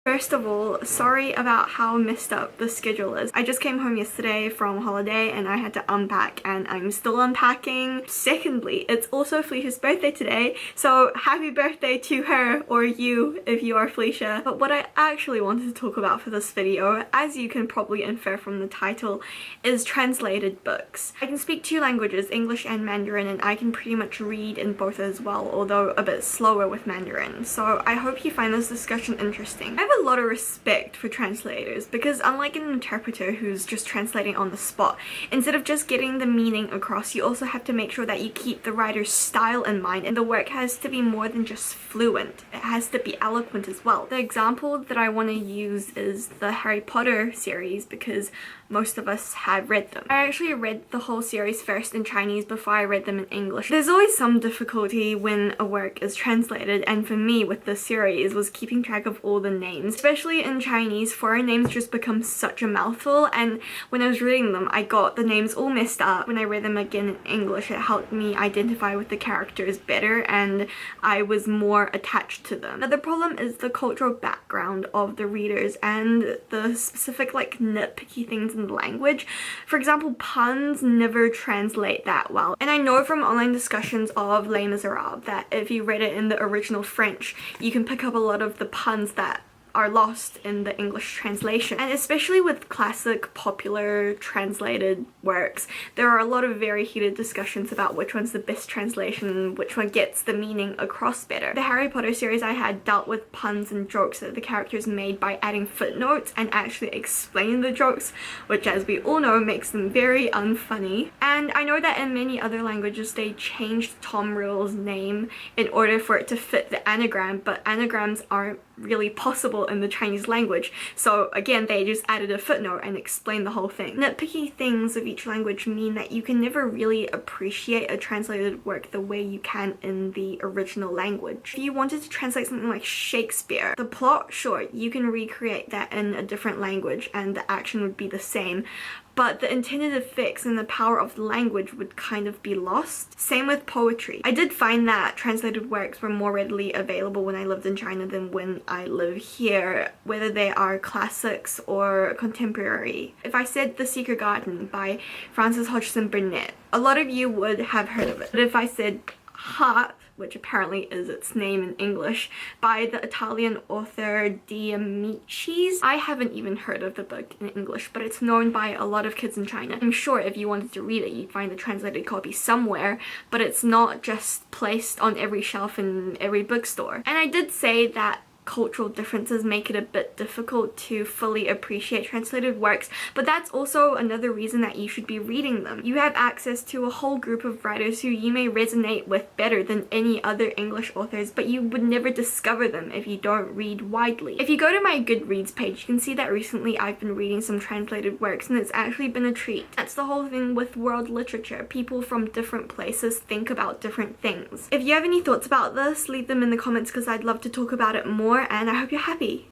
First of all, sorry about how messed up the schedule is. I just came home yesterday from holiday and I had to unpack and I'm still unpacking. Secondly, it's also Felicia's birthday today, so happy birthday to her, or you if you are Felicia. But what I actually wanted to talk about for this video, as you can probably infer from the title, is translated books. I can speak 2 languages, English and Mandarin, and I can pretty much read in both as well, although a bit slower with Mandarin. So I hope you find this discussion interesting. I have a lot of respect for translators because unlike an interpreter who's just translating on the spot, instead of just getting the meaning across, you also have to make sure that you keep the writer's style in mind, and the work has to be more than just fluent. It has to be eloquent as well. The example that I want to use is the Harry Potter series because most of us have read them. I actually read the whole series first in Chinese before I read them in English. There's always some difficulty when a work is translated, and for me with this series was keeping track of all the names. Especially in Chinese, foreign names just become such a mouthful, and when I was reading them I got the names all messed up. When I read them again in English, it helped me identify with the characters better and I was more attached to them. Now the problem is the cultural background of the readers and the specific nitpicky things in the language. For example, puns never translate that well, and I know from online discussions of Les Miserables that if you read it in the original French you can pick up a lot of the puns that are lost in the English translation. And especially with classic popular translated works, there are a lot of very heated discussions about which one's the best translation, which one gets the meaning across better. The Harry Potter series I had dealt with puns and jokes that the characters made by adding footnotes and actually explaining the jokes, which as we all know makes them very unfunny. And I know that in many other languages they changed Tom Riddle's name in order for it to fit the anagram, but anagrams aren't really possible in the Chinese language, so again they just added a footnote and explained the whole thing. Nitpicky things of each language mean that you can never really appreciate a translated work the way you can in the original language. If you wanted to translate something like Shakespeare, the plot, sure, you can recreate that in a different language and the action would be the same, but the intended effects and the power of the language would kind of be lost. Same with poetry. I did find that translated works were more readily available when I lived in China than when I live here, whether they are classics or contemporary. If I said The Secret Garden by Frances Hodgson Burnett, a lot of you would have heard of it. But if I said Heart, which apparently is its name in English, by the Italian author De Amicis, I haven't even heard of the book in English, but it's known by a lot of kids in China. I'm sure if you wanted to read it, you'd find the translated copy somewhere, but it's not just placed on every shelf in every bookstore. And I did say that cultural differences make it a bit difficult to fully appreciate translated works, but that's also another reason that you should be reading them. You have access to a whole group of writers who you may resonate with better than any other English authors, but you would never discover them if you don't read widely. If you go to my Goodreads page, you can see that recently I've been reading some translated works and it's actually been a treat. That's the whole thing with world literature. People from different places think about different things. If you have any thoughts about this, leave them in the comments because I'd love to talk about it more, and I hope you're happy.